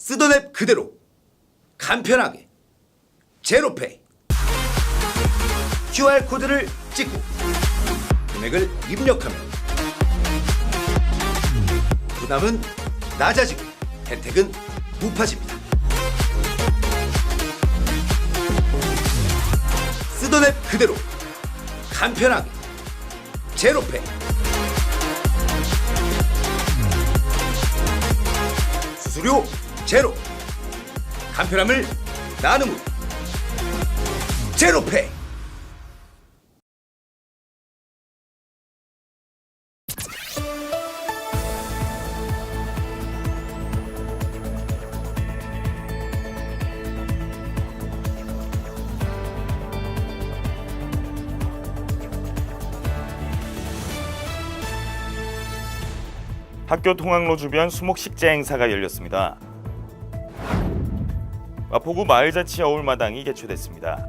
쓰던 앱 그대로 간편하게 제로페이. QR코드를 찍고 금액을 입력하면 부담은 낮아지고 혜택은 높아집니다. 쓰던 앱 그대로 간편하게 제로페이. 수수료 제로, 간편함을 나눔으로 제로페이. 학교 통학로 주변 수목식재 행사가 열렸습니다. 마포구 마을자치 어울마당이 개최됐습니다.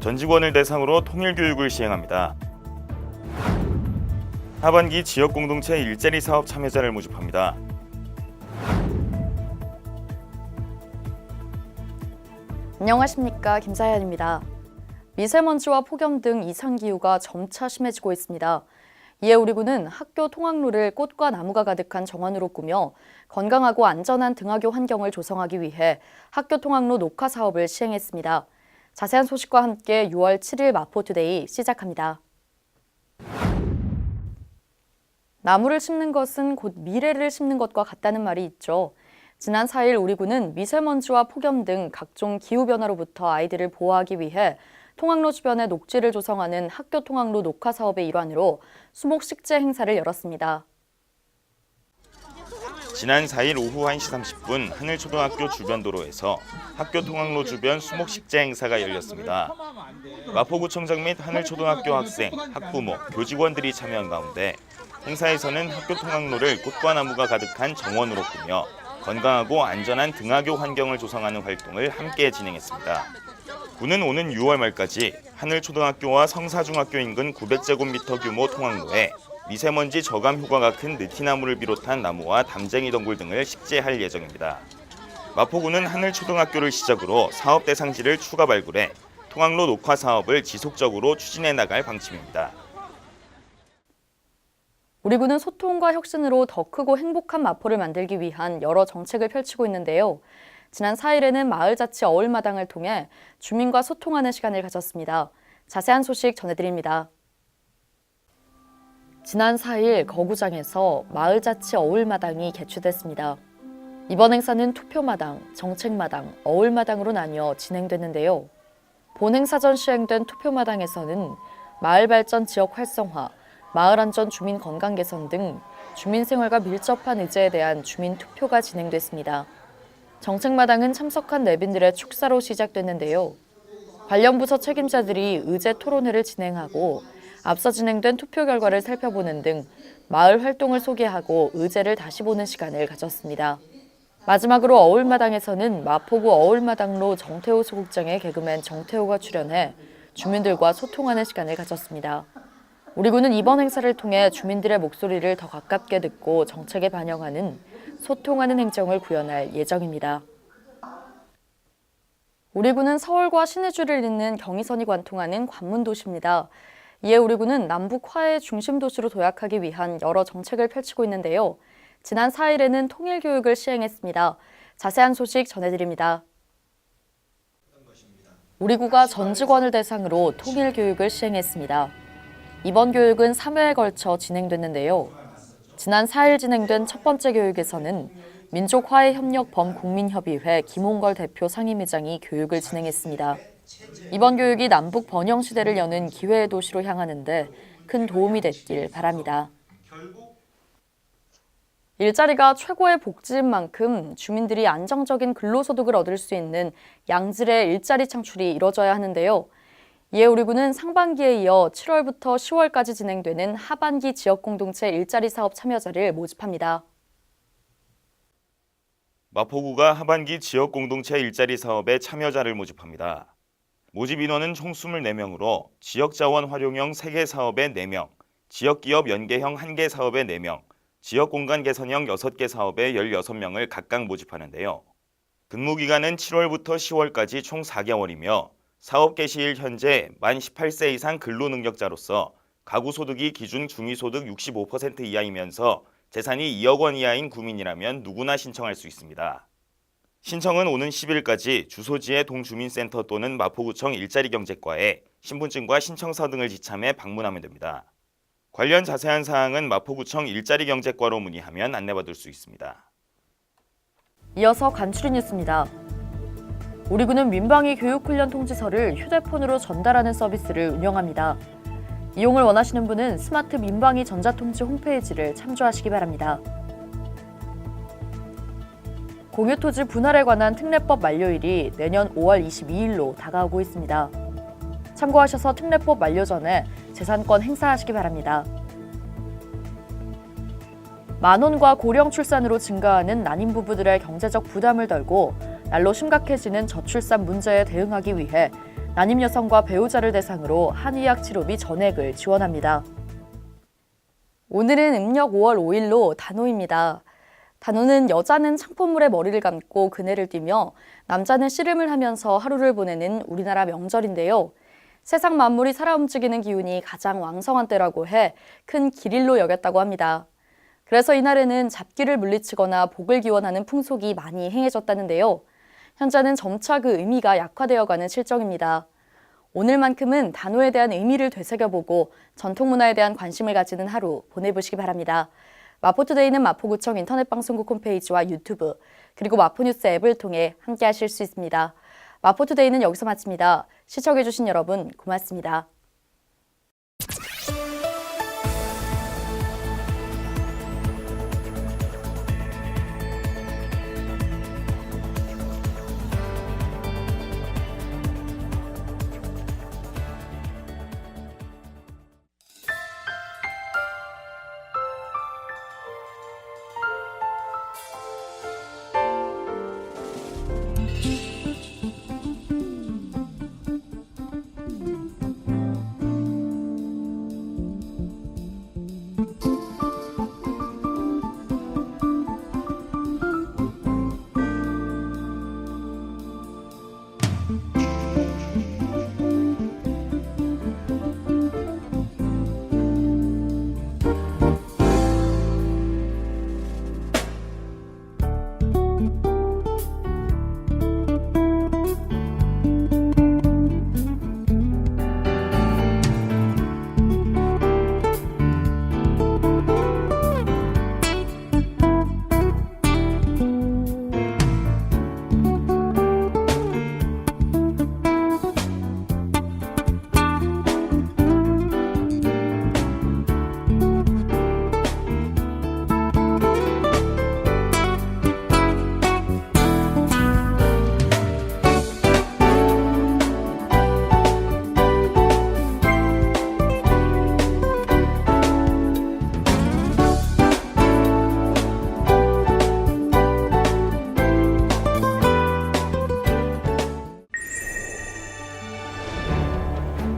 전 직원을 대상으로 통일교육을 시행합니다. 하반기 지역공동체 일자리 사업 참여자를 모집합니다. 안녕하십니까, 김사연입니다. 미세먼지와 폭염 등 이상기후가 점차 심해지고 있습니다. 이에 우리 군은 학교 통학로를 꽃과 나무가 가득한 정원으로 꾸며 건강하고 안전한 등하교 환경을 조성하기 위해 학교 통학로 녹화 사업을 시행했습니다. 자세한 소식과 함께 6월 7일 마포투데이 시작합니다. 나무를 심는 것은 곧 미래를 심는 것과 같다는 말이 있죠. 지난 4일 우리 군은 미세먼지와 폭염 등 각종 기후변화로부터 아이들을 보호하기 위해 통학로 주변에 녹지를 조성하는 학교 통학로 녹화 사업의 일환으로 수목식재 행사를 열었습니다. 지난 4일 오후 1시 30분 하늘초등학교 주변 도로에서 학교 통학로 주변 수목식재 행사가 열렸습니다. 마포구청장 및 하늘초등학교 학생, 학부모, 교직원들이 참여한 가운데 행사에서는 학교 통학로를 꽃과 나무가 가득한 정원으로 꾸며 건강하고 안전한 등하교 환경을 조성하는 활동을 함께 진행했습니다. 군은 오는 6월 말까지 하늘초등학교와 성사중학교 인근 900제곱미터 규모 통학로에 미세먼지 저감 효과가 큰 느티나무를 비롯한 나무와 담쟁이 덩굴 등을 식재할 예정입니다. 마포구는 하늘초등학교를 시작으로 사업 대상지를 추가 발굴해 통학로 녹화 사업을 지속적으로 추진해 나갈 방침입니다. 우리 군은 소통과 혁신으로 더 크고 행복한 마포를 만들기 위한 여러 정책을 펼치고 있는데요. 지난 4일에는 마을자치 어울마당을 통해 주민과 소통하는 시간을 가졌습니다. 자세한 소식 전해드립니다. 지난 4일 거구장에서 마을자치 어울마당이 개최됐습니다. 이번 행사는 투표마당, 정책마당, 어울마당으로 나뉘어 진행됐는데요. 본 행사 전 시행된 투표마당에서는 마을 발전 지역 활성화, 마을 안전 주민 건강 개선 등 주민 생활과 밀접한 의제에 대한 주민 투표가 진행됐습니다. 정책마당은 참석한 내빈들의 축사로 시작됐는데요. 관련 부서 책임자들이 의제 토론회를 진행하고 앞서 진행된 투표 결과를 살펴보는 등 마을 활동을 소개하고 의제를 다시 보는 시간을 가졌습니다. 마지막으로 어울마당에서는 마포구 어울마당로 정태호 소극장의 개그맨 정태호가 출연해 주민들과 소통하는 시간을 가졌습니다. 우리 군은 이번 행사를 통해 주민들의 목소리를 더 가깝게 듣고 정책에 반영하는 소통하는 행정을 구현할 예정입니다. 우리 군은 서울과 신의주를 잇는 경의선이 관통하는 관문도시입니다. 이에 우리 군은 남북 화해 중심 도시로 도약하기 위한 여러 정책을 펼치고 있는데요. 지난 4일에는 통일교육을 시행했습니다. 자세한 소식 전해드립니다. 우리 구가 전 직원을 대상으로 통일교육을 시행했습니다. 이번 교육은 3회에 걸쳐 진행됐는데요. 지난 4일 진행된 첫 번째 교육에서는 민족화해협력범국민협의회 김홍걸 대표 상임위장이 교육을 진행했습니다. 이번 교육이 남북 번영 시대를 여는 기회의 도시로 향하는 데 큰 도움이 됐길 바랍니다. 일자리가 최고의 복지인 만큼 주민들이 안정적인 근로소득을 얻을 수 있는 양질의 일자리 창출이 이뤄져야 하는데요. 이에 우리 군은 상반기에 이어 7월부터 10월까지 진행되는 하반기 지역공동체 일자리 사업 참여자를 모집합니다. 마포구가 하반기 지역공동체 일자리 사업에 참여자를 모집합니다. 모집 인원은 총 24명으로 지역자원 활용형 3개 사업에 4명, 지역기업 연계형 1개 사업에 4명, 지역공간 개선형 6개 사업에 16명을 각각 모집하는데요. 근무기간은 7월부터 10월까지 총 4개월이며 사업 개시일 현재 만 18세 이상 근로능력자로서 가구 소득이 기준 중위소득 65% 이하이면서 재산이 2억 원 이하인 구민이라면 누구나 신청할 수 있습니다. 신청은 오는 10일까지 주소지의 동주민센터 또는 마포구청 일자리경제과에 신분증과 신청서 등을 지참해 방문하면 됩니다. 관련 자세한 사항은 마포구청 일자리경제과로 문의하면 안내받을 수 있습니다. 이어서 간추린 뉴스입니다. 우리 군은 민방위 교육훈련 통지서를 휴대폰으로 전달하는 서비스를 운영합니다. 이용을 원하시는 분은 스마트 민방위 전자통지 홈페이지를 참조하시기 바랍니다. 공유토지 분할에 관한 특례법 만료일이 내년 5월 22일로 다가오고 있습니다. 참고하셔서 특례법 만료 전에 재산권 행사하시기 바랍니다. 만원과 고령 출산으로 증가하는 난임 부부들의 경제적 부담을 덜고 날로 심각해지는 저출산 문제에 대응하기 위해 난임 여성과 배우자를 대상으로 한의학 치료비 전액을 지원합니다. 오늘은 음력 5월 5일로 단오입니다. 단오는 여자는 창포물에 머리를 감고 그네를 띠며 남자는 씨름을 하면서 하루를 보내는 우리나라 명절인데요. 세상 만물이 살아 움직이는 기운이 가장 왕성한 때라고 해 큰 기릴로 여겼다고 합니다. 그래서 이날에는 잡기를 물리치거나 복을 기원하는 풍속이 많이 행해졌다는데요. 현재는 점차 그 의미가 약화되어가는 실정입니다. 오늘만큼은 단오에 대한 의미를 되새겨보고 전통문화에 대한 관심을 가지는 하루 보내보시기 바랍니다. 마포투데이는 마포구청 인터넷방송국 홈페이지와 유튜브 그리고 마포뉴스 앱을 통해 함께 하실 수 있습니다. 마포투데이는 여기서 마칩니다. 시청해주신 여러분 고맙습니다.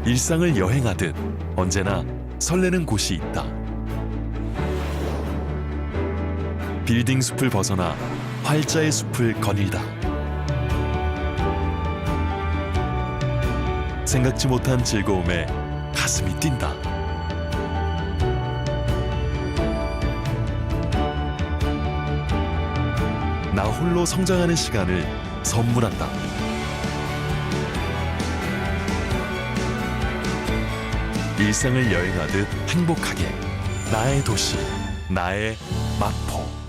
일상을 여행하듯 언제나 설레는 곳이 있다. 빌딩 숲을 벗어나 활자의 숲을 거닐다. 생각지 못한 즐거움에 가슴이 뛴다. 나 홀로 성장하는 시간을 선물한다. 일상을 여행하듯 행복하게 나의 도시, 나의 마포.